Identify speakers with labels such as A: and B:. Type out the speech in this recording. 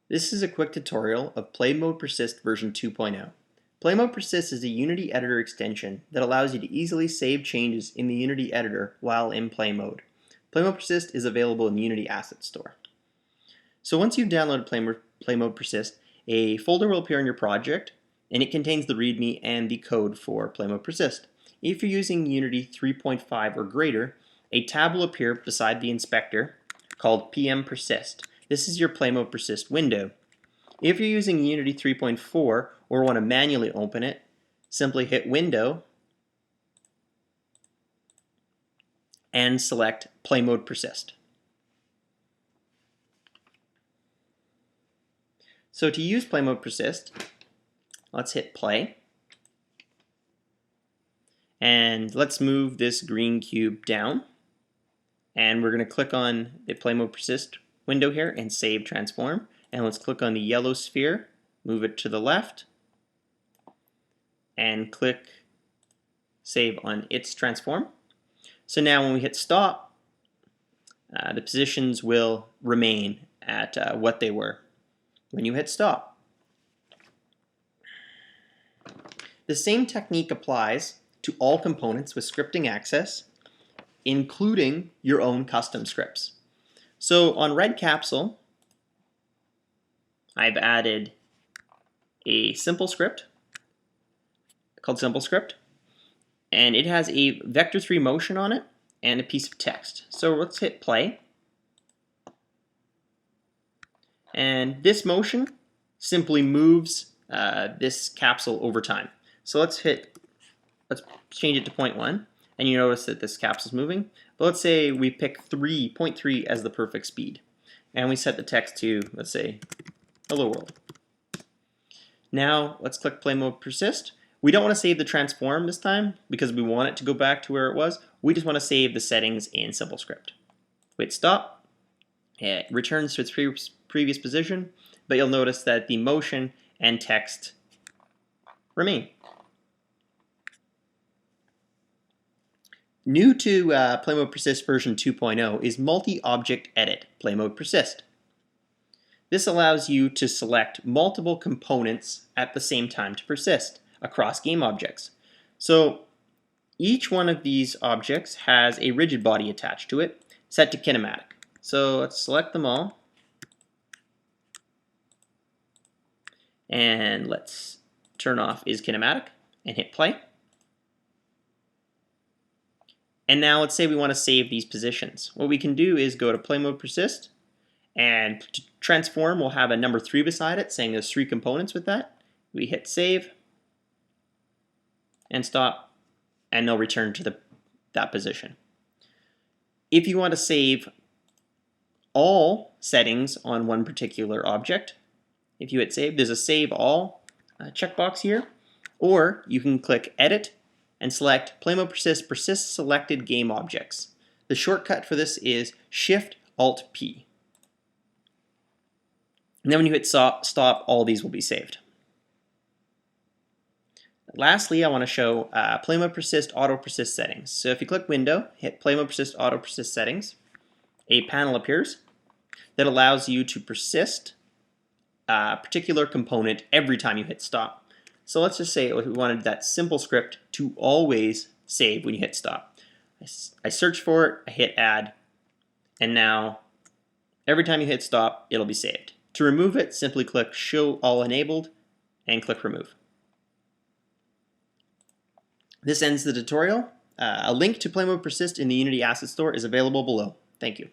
A: This is a quick tutorial of PlayModePersist version 2.0. PlayModePersist is a Unity editor extension that allows you to easily save changes in the Unity editor while in play mode. PlayModePersist is available in the Unity Asset Store. So once you've downloaded PlayModePersist, a folder will appear in your project, and it contains the README and the code for PlayModePersist. If you're using Unity 3.5 or greater, a tab will appear beside the inspector called PMPersist. This is your PlayModePersist window. If you're using Unity 3.4 or want to manually open it, simply hit Window and select PlayModePersist. So to use PlayModePersist, let's hit play. And let's move this green cube down. And we're going to click on the PlayModePersist window here and save transform. And let's click on the yellow sphere, move it to the left, and click save on its transform. So now when we hit stop, the positions will remain at what they were when you hit stop. The same technique applies to all components with scripting access, including your own custom scripts. So on Red Capsule, I've added a simple script called Simple Script, and it has a vector3 motion on it and a piece of text. So let's hit play. And this motion simply moves this capsule over time. So let's change it to 0.1, and you notice that this capsule is moving. But let's say we pick 0.3 as the perfect speed, and we set the text to, let's say, hello world. Now let's click PlayModePersist. We don't want to save the transform this time because we want it to go back to where it was. We just want to save the settings in Simple Script. We hit stop. It returns to its previous position, but you'll notice that the motion and text remain. New to PlayModePersist version 2.0 is Multi-Object Edit PlayModePersist. This allows you to select multiple components at the same time to persist across game objects. So each one of these objects has a rigid body attached to it, set to kinematic. So let's select them all, and let's turn off is kinematic and hit play. And now let's say we want to save these positions. What we can do is go to PlayModePersist, and to transform we'll have a number 3 beside it saying there's 3 components with that. We hit save and stop, and they'll return to that position. If you want to save all settings on one particular object, if you hit save, there's a save all checkbox here, or you can click edit and select PlayModePersist persist selected game objects. The shortcut for this is Shift-Alt-P. And then when you hit stop, all these will be saved. Lastly, I want to show PlayModePersist Auto Persist settings. So if you click Window, hit PlayModePersist Auto Persist settings, a panel appears that allows you to persist a particular component every time you hit stop. So let's just say we wanted that simple script to always save when you hit stop. I search for it, I hit add, and now every time you hit stop, it'll be saved. To remove it, simply click show all enabled and click remove. This ends the tutorial. A link to PlayModePersist in the Unity Asset Store is available below. Thank you.